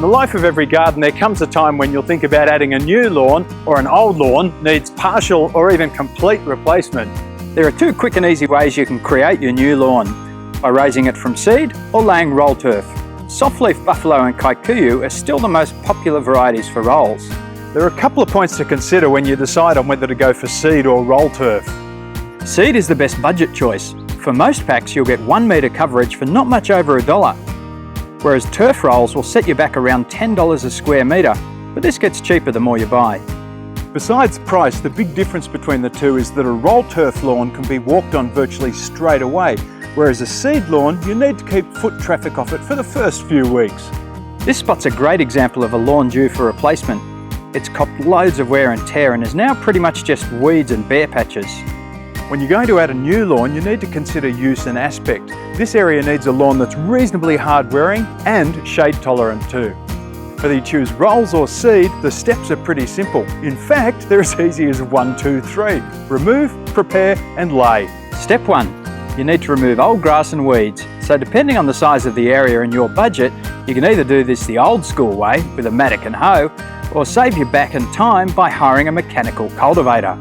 In the life of every garden, there comes a time when you'll think about adding a new lawn, or an old lawn needs partial or even complete replacement. There are two quick and easy ways you can create your new lawn: by raising it from seed or laying roll turf. Softleaf buffalo and kikuyu are still the most popular varieties for rolls. There are a couple of points to consider when you decide on whether to go for seed or roll turf. Seed is the best budget choice. For most packs, you'll get 1 metre coverage for not much over $1, whereas turf rolls will set you back around $10 a square metre, but this gets cheaper the more you buy. Besides price, the big difference between the two is that a roll turf lawn can be walked on virtually straight away, whereas a seed lawn, you need to keep foot traffic off it for the first few weeks. This spot's a great example of a lawn due for replacement. It's copped loads of wear and tear and is now pretty much just weeds and bare patches. When you're going to add a new lawn, you need to consider use and aspect. This area needs a lawn that's reasonably hard wearing and shade tolerant too. Whether you choose rolls or seed, the steps are pretty simple. In fact, they're as easy as 1, 2, 3. Remove, prepare and lay. Step 1. You need to remove old grass and weeds. So depending on the size of the area and your budget, you can either do this the old school way with a mattock and hoe, or save your back and time by hiring a mechanical cultivator.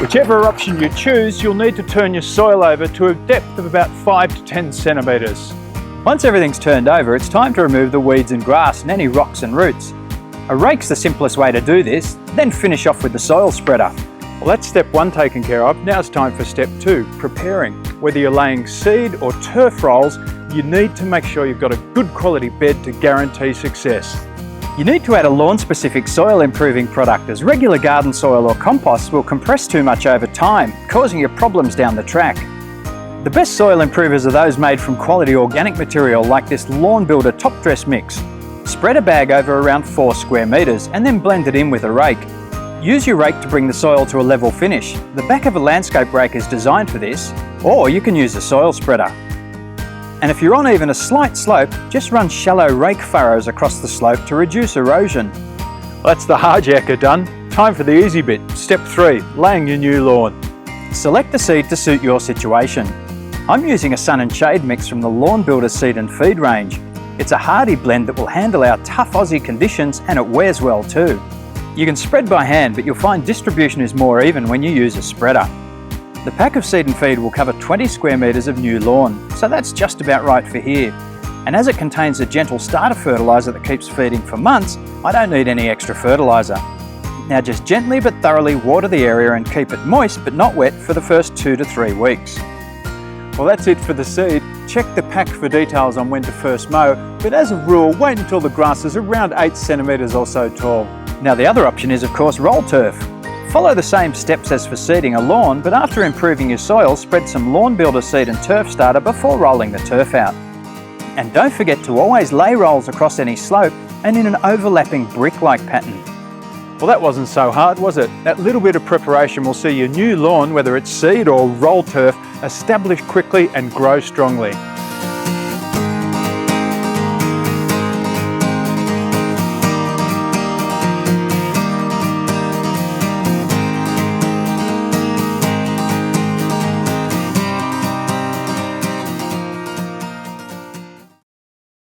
Whichever option you choose, you'll need to turn your soil over to a depth of about 5 to 10 centimetres. Once everything's turned over, it's time to remove the weeds and grass and any rocks and roots. A rake's the simplest way to do this, then finish off with the soil spreader. Well, that's step 1 taken care of. Now it's time for step 2, preparing. Whether you're laying seed or turf rolls, you need to make sure you've got a good quality bed to guarantee success. You need to add a lawn-specific soil improving product, as regular garden soil or compost will compress too much over time, causing you problems down the track. The best soil improvers are those made from quality organic material like this Lawn Builder Top Dress mix. Spread a bag over around 4 square metres and then blend it in with a rake. Use your rake to bring the soil to a level finish. The back of a landscape rake is designed for this, or you can use a soil spreader. And if you're on even a slight slope, just run shallow rake furrows across the slope to reduce erosion. Well, that's the hard yakka done. Time for the easy bit. Step 3, laying your new lawn. Select a seed to suit your situation. I'm using a sun and shade mix from the Lawn Builder seed and feed range. It's a hardy blend that will handle our tough Aussie conditions, and it wears well too. You can spread by hand, but you'll find distribution is more even when you use a spreader. The pack of seed and feed will cover 20 square metres of new lawn, so that's just about right for here. And as it contains a gentle starter fertiliser that keeps feeding for months, I don't need any extra fertiliser. Now just gently but thoroughly water the area and keep it moist but not wet for the first 2 to 3 weeks. Well, that's it for the seed. Check the pack for details on when to first mow, but as a rule, wait until the grass is around 8 centimetres or so tall. Now the other option is of course roll turf. Follow the same steps as for seeding a lawn, but after improving your soil, spread some Lawn Builder seed and turf starter before rolling the turf out. And don't forget to always lay rolls across any slope and in an overlapping brick-like pattern. Well, that wasn't so hard, was it? That little bit of preparation will see your new lawn, whether it's seed or roll turf, establish quickly and grow strongly.